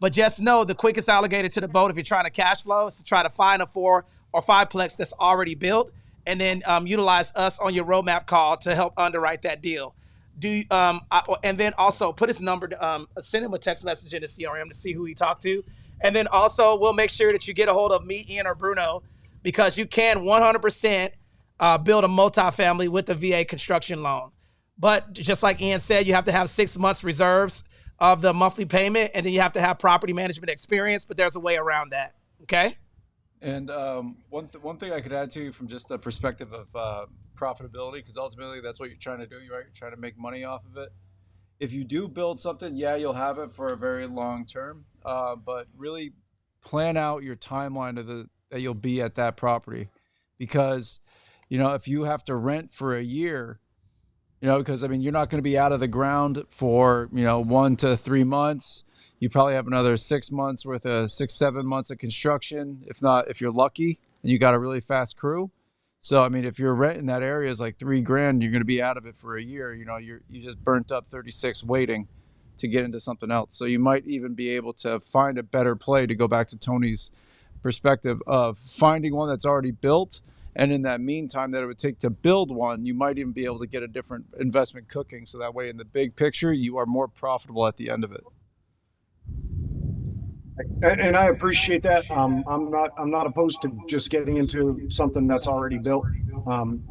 But just know the quickest alligator to the boat if you're trying to cash flow is to try to find a 4 or 5-plex that's already built, and then utilize us on your roadmap call to help underwrite that deal. And then also put his number, send him a text message in the CRM to see who he talked to. And then also we'll make sure that you get a hold of me, Ian, or Bruno, because you can 100% build a multifamily with the VA construction loan. But just like Ian said, you have to have 6 months reserves of the monthly payment, and then you have to have property management experience, but there's a way around that, okay? And one thing I could add to you from just the perspective of profitability, because ultimately that's what you're trying to do, right? You're trying to make money off of it. If you do build something, yeah, you'll have it for a very long term, but really plan out your timeline that you'll be at that property. Because, if you have to rent for a year, because you're not going to be out of the ground for, 1 to 3 months. You probably have another 6 months worth of 6-7 months of construction. If you're lucky and you got a really fast crew. So, if your rent in that area is like $3,000, you're going to be out of it for a year. You just burnt up 36 waiting to get into something else. So you might even be able to find a better play, to go back to Tony's perspective of finding one that's already built. And in that meantime that it would take to build one, you might even be able to get a different investment cooking. So that way in the big picture, you are more profitable at the end of it. And I appreciate that. I'm not opposed to just getting into something that's already built.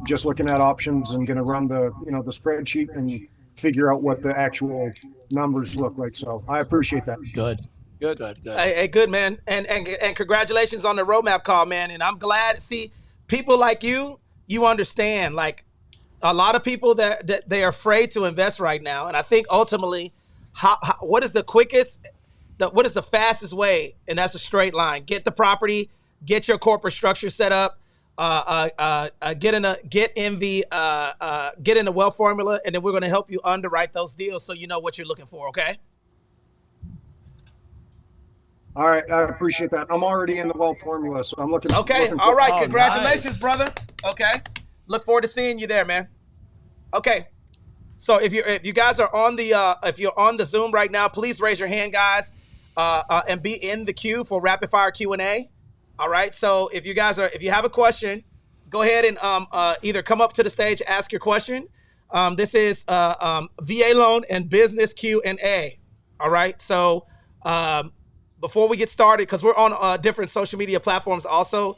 Just looking at options and going to run the spreadsheet and figure out what the actual numbers look like. So I appreciate that. Good. Hey, good, man. And congratulations on the roadmap call, man. And I'm glad. See, people like you understand. Like a lot of people that they are afraid to invest right now. And I think ultimately, what is the quickest? What is the fastest way? And that's a straight line. Get the property, get your corporate structure set up, get in the wealth formula, and then we're going to help you underwrite those deals so you know what you're looking for. Okay. All right, I appreciate that. I'm already in the wealth formula, so I'm looking. Okay. Looking All right. Oh, Congratulations, nice. brother. Okay. Look forward to seeing you there, man. Okay. So if you guys are on if you're on the Zoom right now, please raise your hand, guys. And be in the queue for rapid fire Q&A. All right. So if you have a question, go ahead and either come up to the stage, ask your question. This is VA loan and business Q&A. All right. So before we get started, because we're on different social media platforms also,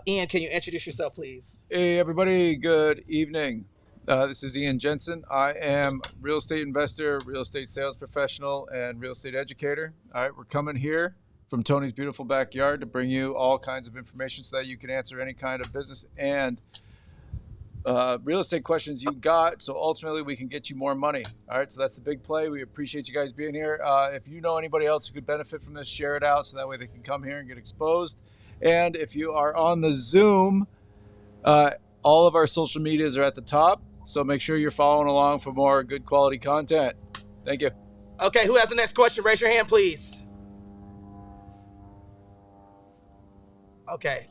Ian, can you introduce yourself, please? Hey, everybody. Good evening. This is Ian Jensen. I am real estate investor, real estate sales professional, and real estate educator. All right, we're coming here from Tony's beautiful backyard to bring you all kinds of information so that you can answer any kind of business and real estate questions you got. So ultimately, we can get you more money. All right, so that's the big play. We appreciate you guys being here. If you know anybody else who could benefit from this, share it out so that way they can come here and get exposed. And if you are on the Zoom, all of our social medias are at the top. So make sure you're following along for more good quality content. Thank you. Okay, who has the next question? Raise your hand, please. Okay.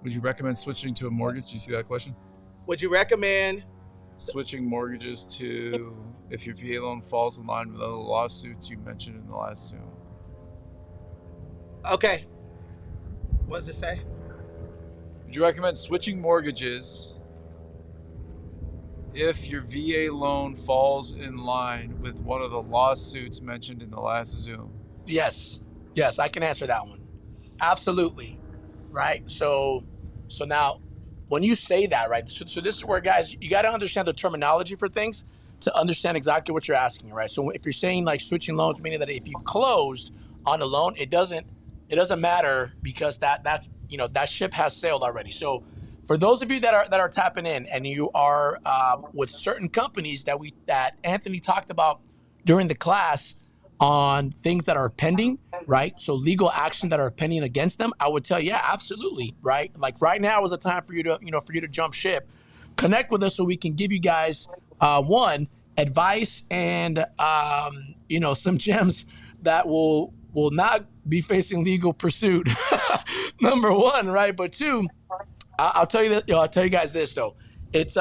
Would you recommend switching to a mortgage? Do you see that question? Would you recommend switching mortgages to if your VA loan falls in line with other lawsuits you mentioned in the last Zoom? Okay. What does it say? Would you recommend switching mortgages if your VA loan falls in line with one of the lawsuits mentioned in the last Zoom? Yes, I can answer that one. Absolutely, right? So now, when you say that, right? So this is where, guys, you got to understand the terminology for things to understand exactly what you're asking, right? So if you're saying like switching loans, meaning that if you've closed on a loan, it doesn't matter because that's that ship has sailed already. So for those of you that are tapping in and you are with certain companies that Anthony talked about during the class on things that are pending, right? So legal action that are pending against them, I would tell you, yeah, absolutely, right? Like right now is a time for you to jump ship. Connect with us so we can give you guys one, advice and some gems that will not be facing legal pursuit. Number one, right? But two, I'll tell you that. I'll tell you guys this though. It's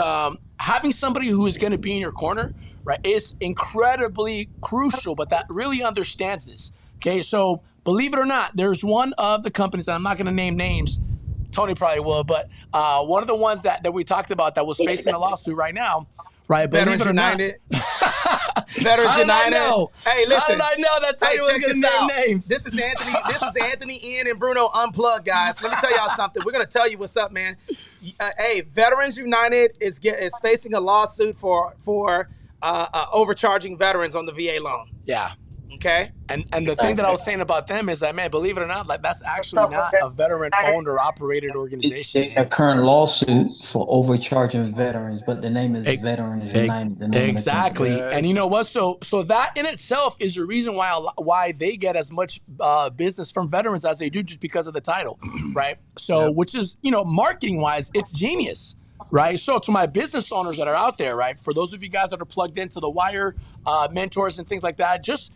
having somebody who is going to be in your corner, right, is incredibly crucial. But that really understands this, Okay, so believe it or not, there's one of the companies, and I'm not going to name names. Tony probably will, but one of the ones that we talked about that was facing a lawsuit right now, right? Veterans United. Veterans United. Hey, listen. How did I know that Tony was going to name names? This is Anthony, Ian, and Bruno Unplugged, guys. Let me tell y'all something. We're going to tell you what's up, man. Hey, Veterans United is facing a lawsuit for overcharging veterans on the VA loan. Yeah. Okay. And the thing that I was saying about them is that, man, believe it or not, like that's actually not a veteran-owned or operated organization. It's a current lawsuit for overcharging veterans, but the name is Veterans United. Exactly. And you know what? So that in itself is the reason why they get as much business from veterans as they do, just because of the title, right? So, which is, marketing-wise, it's genius. Right. So to my business owners that are out there, right, for those of you guys that are plugged into the wire, mentors and things like that, just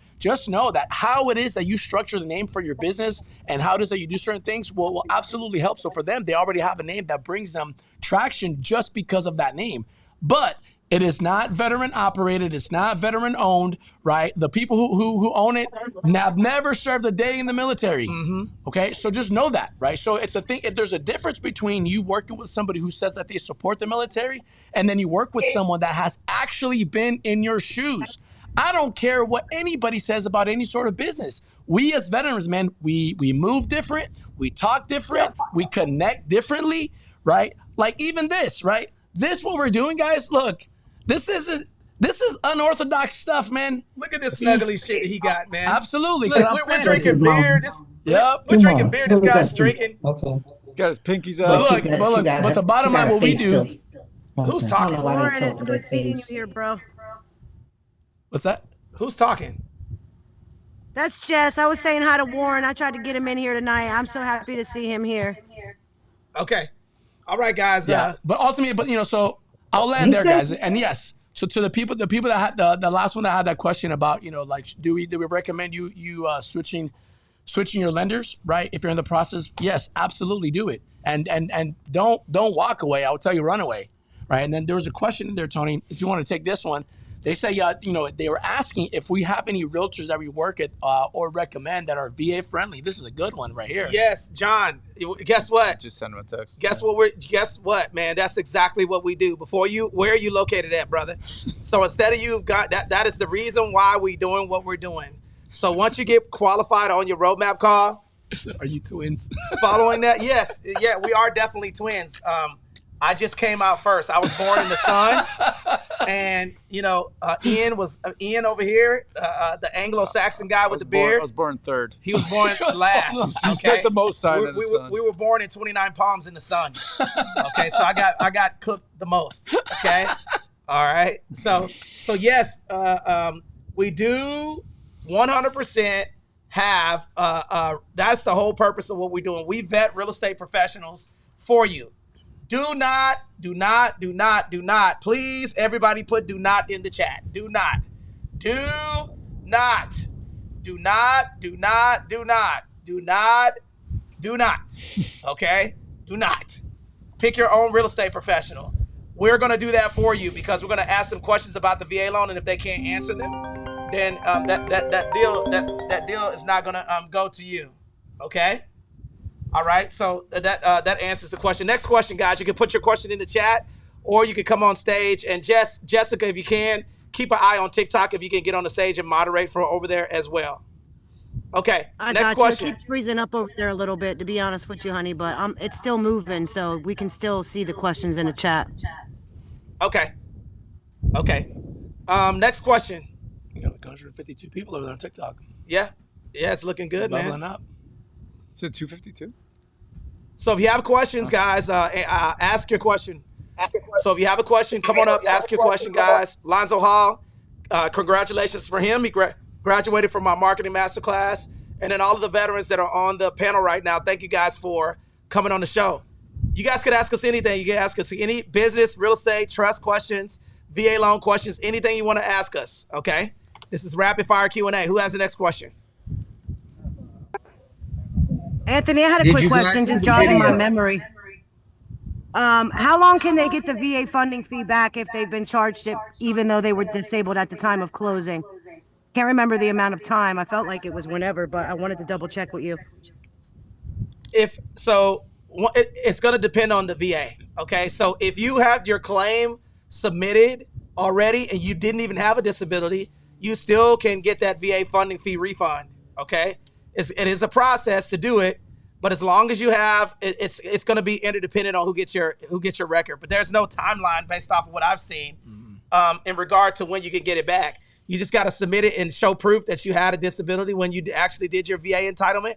know that how it is that you structure the name for your business and how it is that you do certain things will absolutely help. So for them, they already have a name that brings them traction just because of that name. But it is not veteran operated. It's not veteran owned, right? The people who own it have never served a day in the military. Mm-hmm. Okay, so just know that, right? So it's a thing. If there's a difference between you working with somebody who says that they support the military, and then you work with someone that has actually been in your shoes. I don't care what anybody says about any sort of business. We as veterans, man, we move different, we talk different, we connect differently, right? Like even this, right? This what we're doing, guys. Look. This is unorthodox stuff, man. Look at this snuggly shit he got, man. Absolutely. Look, we're drinking beer. We're drinking beer. This guy's drinking. Okay. Got his pinkies out. But the bottom line, what we do. Who's talking? Warren, it's good seeing you here, bro. What's that? Who's talking? That's Jess. I was saying hi to Warren. I tried to get him in here tonight. I'm so happy to see him here. Okay. All right, guys. Yeah. But ultimately, so I'll land there, guys. And yes, so to the people that had the last one that had that question about, like, do we recommend you switching your lenders, right? If you're in the process, yes, absolutely do it. And don't walk away. I will tell you, run away, right? And then there was a question in there, Tony, if you want to take this one. They say, they were asking if we have any realtors that we work at or recommend that are VA friendly. This is a good one right here. Yes, John. Guess what? Just send him a text. Guess what, man? That's exactly what we do. Where are you located at, brother? So instead of you've got that is the reason why we're doing what we're doing. So once you get qualified on your roadmap call, are you twins? Following that, yes, yeah, we are definitely twins. I just came out first. I was born in the sun, and Ian over here, the Anglo-Saxon guy with the beard. I was born third. He was born last. You spent the most time in the sun. We were born in 29 palms in the sun. Okay, so I got cooked the most. Okay, all right. So yes, we do 100% have. That's the whole purpose of what we're doing. We vet real estate professionals for you. Do not, please, everybody put do not in the chat. Do not. Okay? Do not. Pick your own real estate professional. We're going to do that for you because we're going to ask some questions about the VA loan, and if they can't answer them, then that deal is not going to go to you. Okay? All right, so that answers the question. Next question, guys. You can put your question in the chat, or you can come on stage. And Jessica, if you can, keep an eye on TikTok if you can get on the stage and moderate for over there as well. Okay, next question. I keep freezing up over there a little bit, to be honest with you, honey, but it's still moving, so we can still see the questions in the chat. Okay. Next question. You got 152 people over there on TikTok. Yeah, it's looking good, man. Leveling up. Is it 252? So if you have questions, guys, ask your question. So if you have a question, come on up, ask your question, guys. Lonzo Hall, congratulations for him. He graduated from my marketing masterclass. And then all of the veterans that are on the panel right now, thank you guys for coming on the show. You guys could ask us anything. You can ask us any business, real estate, trust questions, VA loan questions, anything you want to ask us, okay? This is Rapid Fire Q&A. Who has the next question? Anthony, I had a quick question, just jogging my memory. How long can they get the VA funding fee back if they've been charged it, even though they were disabled at the time of closing? Can't remember the amount of time. I felt like it was whenever, but I wanted to double check with you. It's going to depend on the VA. Okay, so if you have your claim submitted already and you didn't even have a disability, you still can get that VA funding fee refund. Okay, it is a process to do it, but as long as you have, it's going to be interdependent on who gets your record. But there's no timeline based off of what I've seen in regard to when you can get it back. You just got to submit it and show proof that you had a disability when you actually did your VA entitlement.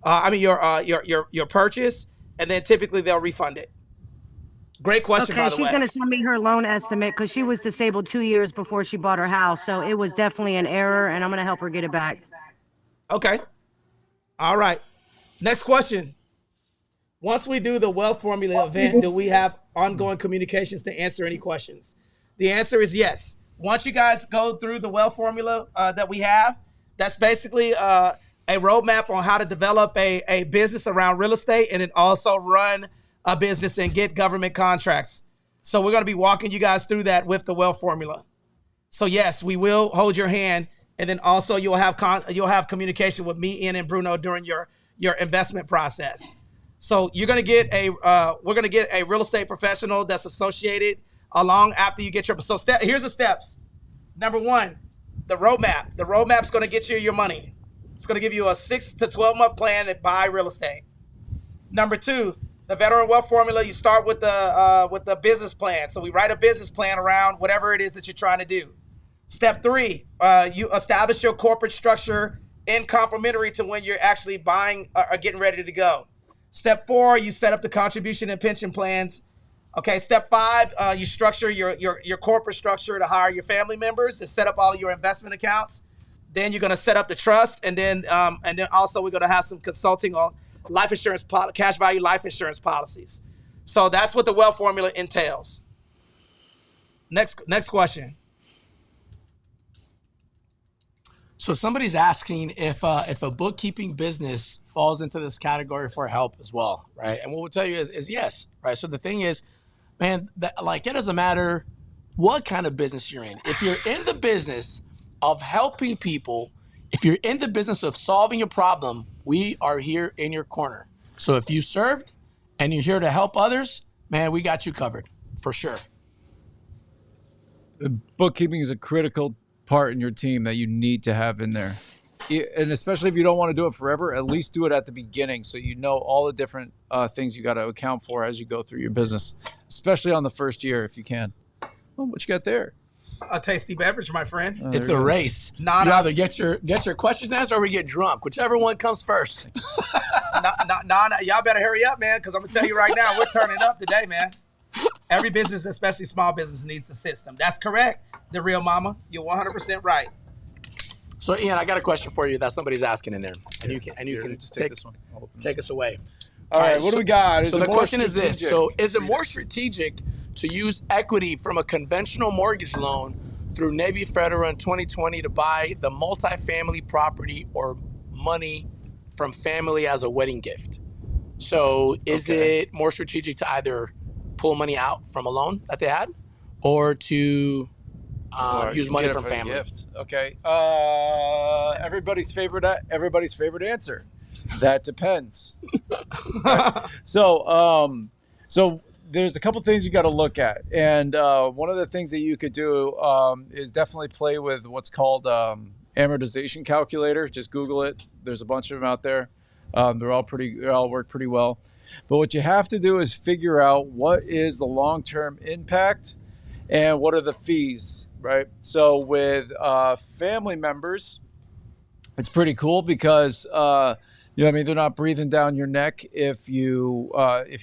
Your purchase, and then typically they'll refund it. Great question, by the way. Okay, she's going to send me her loan estimate because she was disabled 2 years before she bought her house. So it was definitely an error, and I'm going to help her get it back. Okay. All right. Next question. Once we do the wealth formula event, do we have ongoing communications to answer any questions? The answer is yes. Once you guys go through the wealth formula that we have, that's basically a roadmap on how to develop a business around real estate and then also run a business and get government contracts. So we're going to be walking you guys through that with the wealth formula. So yes, we will hold your hand, and then also you'll have communication with me, Ian, and Bruno during your investment process. So you're going to get we're going to get a real estate professional that's associated along after you get your. So here's the steps. Number one, the roadmap. The roadmap's going to get you your money. It's going to give you a 6 to 12 month plan to buy real estate. Number two, the veteran wealth formula. You start with the business plan. So we write a business plan around whatever it is that you're trying to do. Step three, you establish your corporate structure in complementary to when you're actually buying or getting ready to go. Step four, you set up the contribution and pension plans. Okay. Step five, you structure your corporate structure to hire your family members and set up all your investment accounts. Then you're going to set up the trust, and then also we're going to have some consulting on life insurance, cash value life insurance policies. So that's what the wealth formula entails. Next question. So somebody's asking if a bookkeeping business falls into this category for help as well, right? And what we'll tell you is yes, right? So the thing is, man, it doesn't matter what kind of business you're in. If you're in the business of helping people, if you're in the business of solving a problem, we are here in your corner. So if you served and you're here to help others, man, we got you covered for sure. Bookkeeping is a critical part in your team that you need to have in there. And especially if you don't want to do it forever, at least do it at the beginning so you know all the different things you got to account for as you go through your business, especially on the first year if you can. Well, what you got there? A tasty beverage, my friend. It's a race. You either get your questions answered or we get drunk, whichever one comes first. Y'all better hurry up, man, because I'm gonna tell you right now, we're turning up today, man. Every business, especially small business, needs the system. That's correct. The real mama, you're 100% right. So, Ian, I got a question for you that somebody's asking in there, and you can just take this one. Take us away. All right, what do we got? So the question is this. So is it more strategic to use equity from a conventional mortgage loan through Navy Federal in 2020 to buy the multifamily property or money from family as a wedding gift? So is it more strategic to either pull money out from a loan that they had or to use money from family? Gift. Okay. Everybody's favorite answer. That depends. So there's a couple things you got to look at, and one of the things that you could do is definitely play with what's called amortization calculator. Just Google it. There's a bunch of them out there. They all work pretty well. But what you have to do is figure out what is the long-term impact and what are the fees, right? So with family members, it's pretty cool because they're not breathing down your neck if you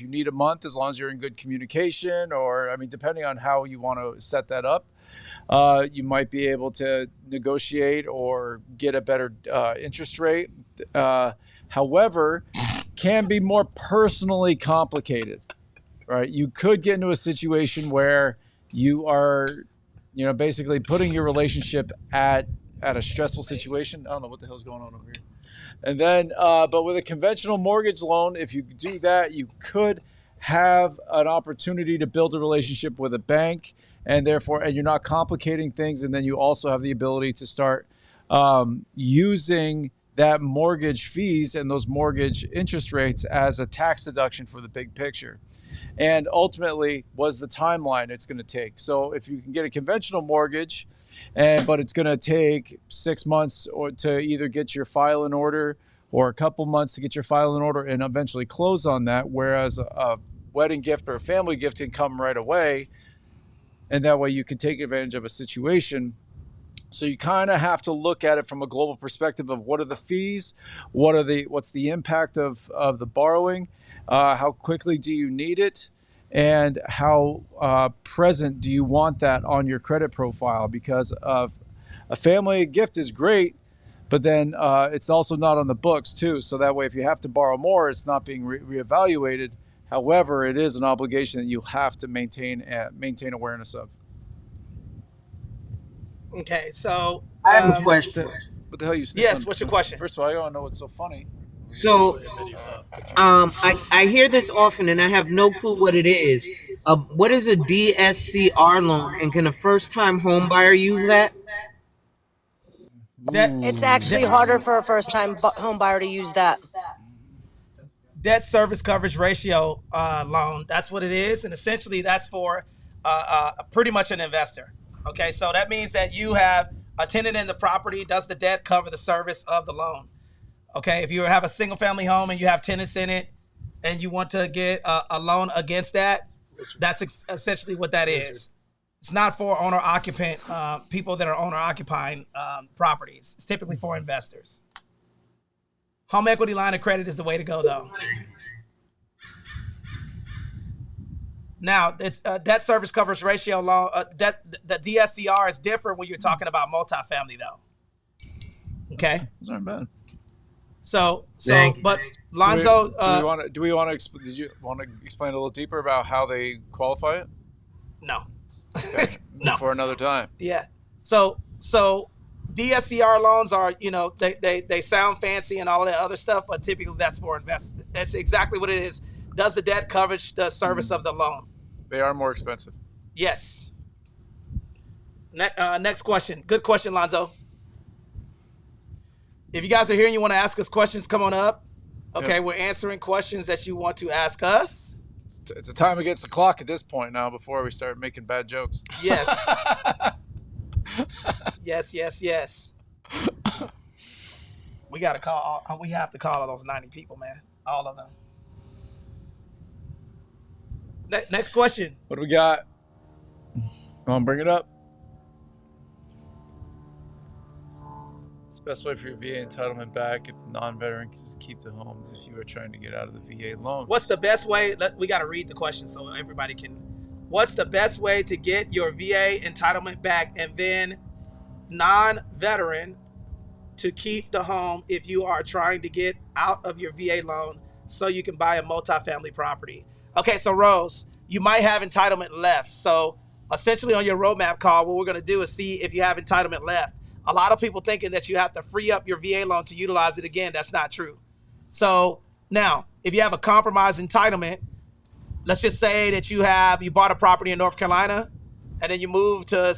need a month, as long as you're in good communication, or depending on how you want to set that up, you might be able to negotiate or get a better interest rate. However, can be more personally complicated, right? You could get into a situation where you are, basically putting your relationship at a stressful situation. I don't know what the hell's going on over here. And then, but with a conventional mortgage loan, if you do that, you could have an opportunity to build a relationship with a bank, and you're not complicating things. And then you also have the ability to start using that mortgage fees and those mortgage interest rates as a tax deduction for the big picture. And ultimately, was the timeline it's going to take. So if you can get a conventional mortgage, but it's going to take 6 months or to either get your file in order, or a couple months to get your file in order and eventually close on that, whereas a wedding gift or a family gift can come right away, and that way you can take advantage of a situation. So you kind of have to look at it from a global perspective of what are the fees, what's the impact of the borrowing, how quickly do you need it, and how present do you want that on your credit profile? Because a family gift is great, but then it's also not on the books too. So that way, if you have to borrow more, it's not being reevaluated. However, it is an obligation that you have to maintain awareness of. Okay, so I have a question. What the hell you? Yes, what's your question? First of all, I don't know what's so funny. So, I hear this often, and I have no clue what it is. What is a DSCR loan, and can a first-time home buyer use that? It's actually harder for a first-time home buyer to use that. Debt service coverage ratio loan. That's what it is, and essentially that's for pretty much an investor. Okay, so that means that you have a tenant in the property. Does the debt cover the service of the loan? Okay, if you have a single family home and you have tenants in it and you want to get a loan against that, that's essentially what that is. It's not for owner occupant people that are owner occupying properties. It's typically for investors. Home equity line of credit is the way to go, though. Now, it's debt service coverage ratio loan. The DSCR is different when you're talking about multifamily, though. Okay, Those aren't bad. So, but Lonzo, do we want to? Did you want to explain a little deeper about how they qualify it? No. Okay. No. For another time. Yeah. So DSCR loans are, they sound fancy and all of that other stuff, but typically that's for investment. That's exactly what it is. Does the debt coverage the service of the loan? They are more expensive. Yes. Next question. Good question, Lonzo. If you guys are here and you want to ask us questions, come on up. Okay, yeah. We're answering questions that you want to ask us. It's a time against the clock at this point now before we start making bad jokes. Yes. Yes. We have to call all those 90 people, man. All of them. Next question. What do we got? Come on, bring it up. It's the best way for your VA entitlement back if the non-veteran can just keep the home if you are trying to get out of the VA loan. What's the best way? We got to read the question so everybody can. What's the best way to get your VA entitlement back and then non-veteran to keep the home if you are trying to get out of your VA loan so you can buy a multifamily property? Okay, so Rose, you might have entitlement left. So essentially on your roadmap call, what we're going to do is see if you have entitlement left. A lot of people thinking that you have to free up your VA loan to utilize it again. That's not true. So now, if you have a compromised entitlement, let's just say that you bought a property in North Carolina and then you move to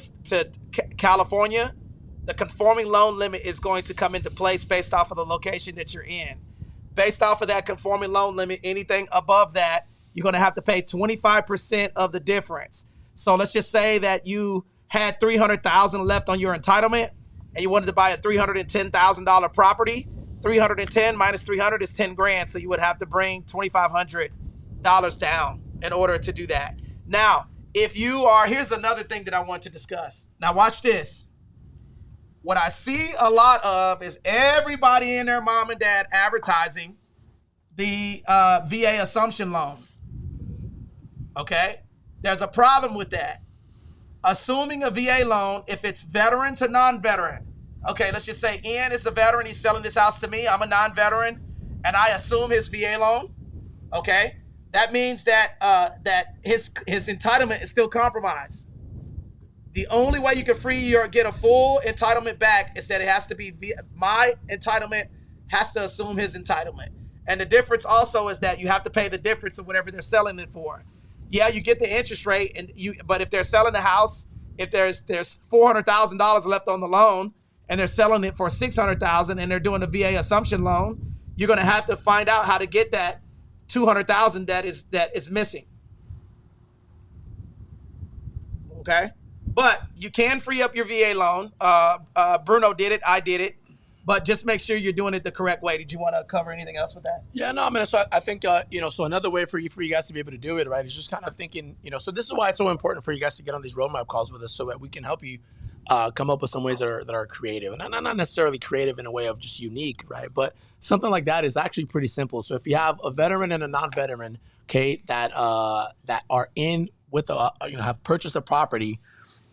California, the conforming loan limit is going to come into place based off of the location that you're in. Based off of that conforming loan limit, anything above that, you're going to have to pay 25% of the difference. So let's just say that you had $300,000 left on your entitlement and you wanted to buy a $310,000 property. 310 minus 300 is 10 grand. So you would have to bring $2,500 down in order to do that. Now, here's another thing that I want to discuss. Now watch this. What I see a lot of is everybody and their mom and dad advertising the VA assumption loan. Okay? There's a problem with that. Assuming a VA loan, if it's veteran to non-veteran. Okay, let's just say Ian is a veteran. He's selling this house to me. I'm a non-veteran, and I assume his VA loan. Okay? That means that his entitlement is still compromised. The only way you can get a full entitlement back is that it has to be my entitlement has to assume his entitlement. And the difference also is that you have to pay the difference of whatever they're selling it for. Yeah, you get the interest rate, but if they're selling the house, if there's $400,000 left on the loan, and they're selling it for $600,000 and they're doing a VA assumption loan, you're going to have to find out how to get that $200,000 that is missing. Okay, but you can free up your VA loan. Bruno did it, I did it, but just make sure you're doing it the correct way. Did you want to cover anything else with that? Yeah, no, man. So I think so another way for you guys to be able to do it, right, is just kind of thinking, so this is why it's so important for you guys to get on these roadmap calls with us, so that we can help you come up with some ways that are creative, and not necessarily creative in a way of just unique, right? But something like that is actually pretty simple. So if you have a veteran and a non-veteran, okay, that are in with have purchased a property,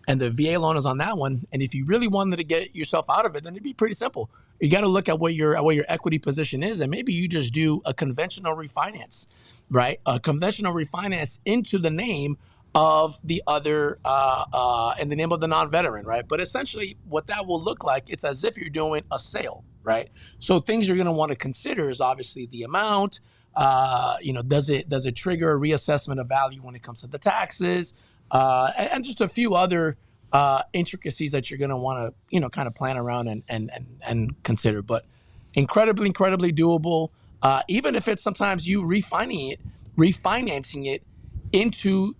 and the VA loan is on that one, and if you really wanted to get yourself out of it, then it'd be pretty simple. You got to look at what your equity position is, and maybe you just do a conventional refinance, right? A conventional refinance into the name of the other, in the name of the non-veteran, right? But essentially, what that will look like, it's as if you're doing a sale, right? So things you're going to want to consider is obviously the amount. Does it trigger a reassessment of value when it comes to the taxes, and just a few other intricacies that you're going to want to kind of plan around and consider. But incredibly doable. Even if it's sometimes you refinancing it into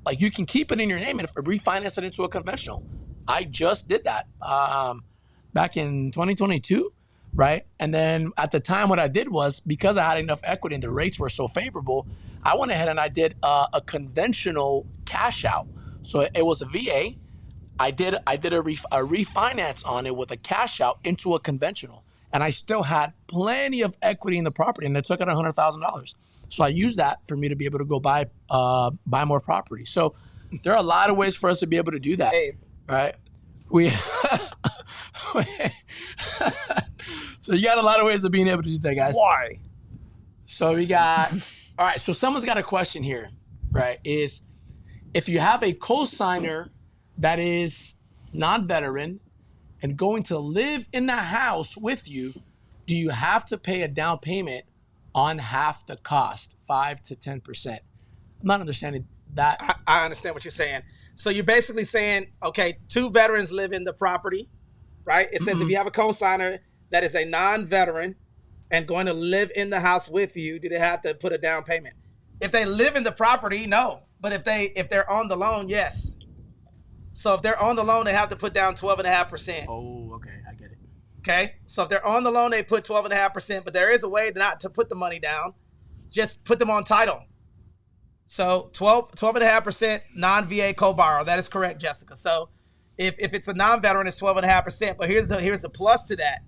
like you can keep it in your name and refinance it into a conventional. I just did that back in 2022. Right. And then at the time, what I did was, because I had enough equity and the rates were so favorable, I went ahead and I did a conventional cash out. So it was a VA. I did a refinance on it with a cash out into a conventional. And I still had plenty of equity in the property, and I took it $100,000. So I used that for me to be able to go buy more property. So there are a lot of ways for us to be able to do that. Hey. Right. So you got a lot of ways of being able to do that, guys. Why? So we got, all right, so someone's got a question here, right, is if you have a co-signer that is non-veteran and going to live in the house with you, do you have to pay a down payment on half the cost, 5 to 10%? I'm not understanding that. I understand what you're saying. So you're basically saying, okay, 2 veterans live in the property, right? It says if you have a co-signer that is a non-veteran and going to live in the house with you, do they have to put a down payment? If they live in the property, no. But if they're on the loan, yes. So if they're on the loan, they have to put down 12.5%. Oh, okay, I get it. Okay, so if they're on the loan, they put 12.5%. But there is a way not to put the money down. Just put them on title. So 12.5% non-VA co-borrow. That is correct, Jessica. So if it's a non-veteran, it's 12.5%. But here's the plus to that.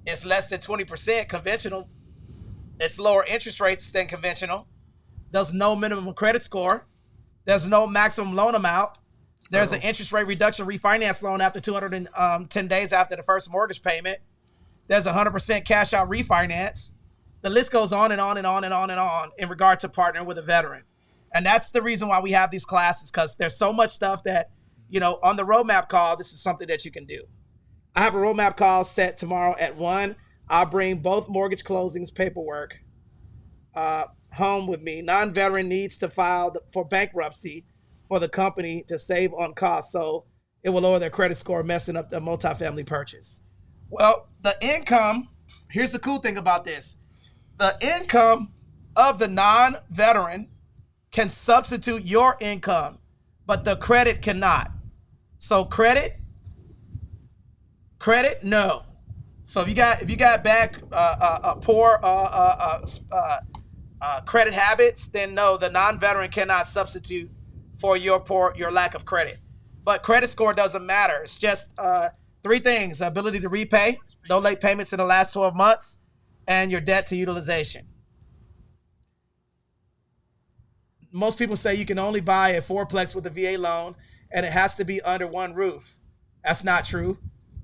It's less than 20% conventional. It's lower interest rates than conventional. There's no minimum credit score. There's no maximum loan amount. There's an interest rate reduction refinance loan after 210 days after the first mortgage payment. There's 100% cash out refinance. The list goes on and on and on and on and on in regard to partnering with a veteran. And that's the reason why we have these classes, because there's so much stuff that, on the roadmap call, this is something that you can do. I have a roadmap call set tomorrow at 1. I'll bring both mortgage closings paperwork home with me. Non-veteran needs to file for bankruptcy for the company to save on costs, so it will lower their credit score, messing up the multifamily purchase. Well, the income, here's the cool thing about this. The income of the non-veteran can substitute your income, but the credit cannot. So credit, no. So if you got bad, poor credit habits, then no, the non-veteran cannot substitute for your lack of credit. But credit score doesn't matter. It's just 3 things: ability to repay, no late payments in the last 12 months, and your debt to utilization. Most people say you can only buy a 4-plex with a VA loan and it has to be under one roof. That's not true.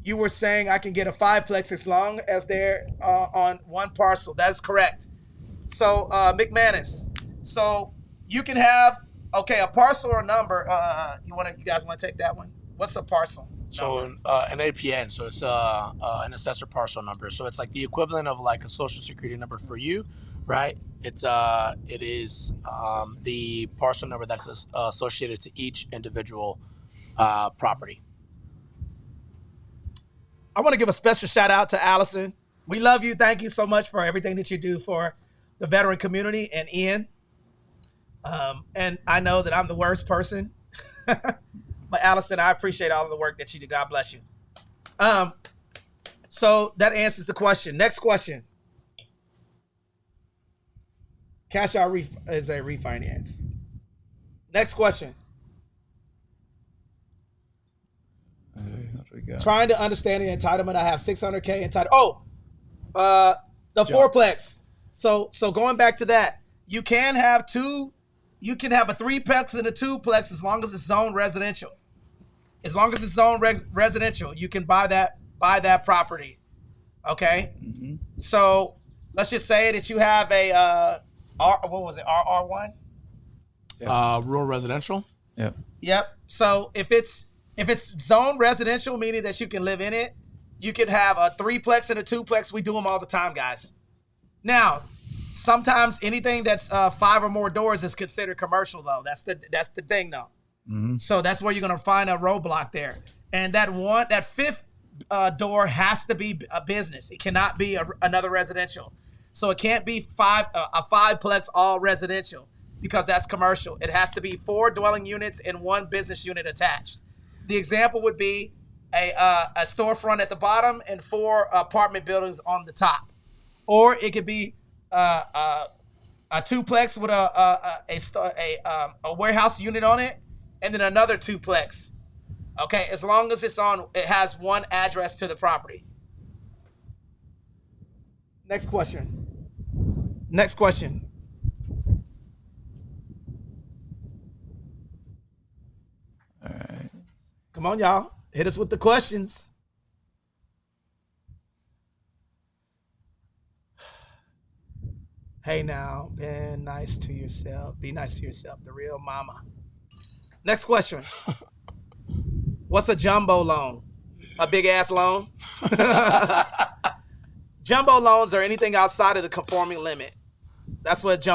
You were saying I can get a 5-plex as long as they're on one parcel. That's correct. So McManus, so you can have, a parcel or number. You guys want to take that one? What's a parcel? So an APN, so it's an assessor parcel number. So it's like the equivalent of like a social security number for you, right? It is the parcel number that's associated to each individual property. I want to give a special shout out to Allison. We love you. Thank you so much for everything that you do for the veteran community and Ian. And I know that I'm the worst person, but Allison, I appreciate all of the work that you do. God bless you. So that answers the question. Next question. Cash out is a refinance. Next question. Trying to understand the entitlement. I have 600K entitled. The fourplex. So going back to that, you can have two. You can have a threeplex and a twoplex as long as it's zone residential. As long as it's zone residential, you can buy that property. Okay. Mm-hmm. So let's just say that you have a RR1? Yes. Rural residential. Yep. Yep. So if it's zone residential, meaning that you can live in it, you can have a threeplex and a twoplex. We do them all the time, guys. Now, sometimes anything that's 5 or more doors is considered commercial, though. That's the thing, though. Mm-hmm. So that's where you're gonna find a roadblock there. And that fifth door has to be a business. It cannot be another residential. So it can't be a fiveplex all residential because that's commercial. It has to be 4 dwelling units and 1 business unit attached. The example would be a storefront at the bottom and 4 apartment buildings on the top, or it could be a twoplex with a warehouse unit on it, and then another twoplex. Okay, as long as it has 1 address to the property. Next question. All right. Come on, y'all. Hit us with the questions. Hey now, be nice to yourself. Be nice to yourself. The real mama. Next question. What's a jumbo loan? A big ass loan? Jumbo loans are anything outside of the conforming limit. That's what jumbo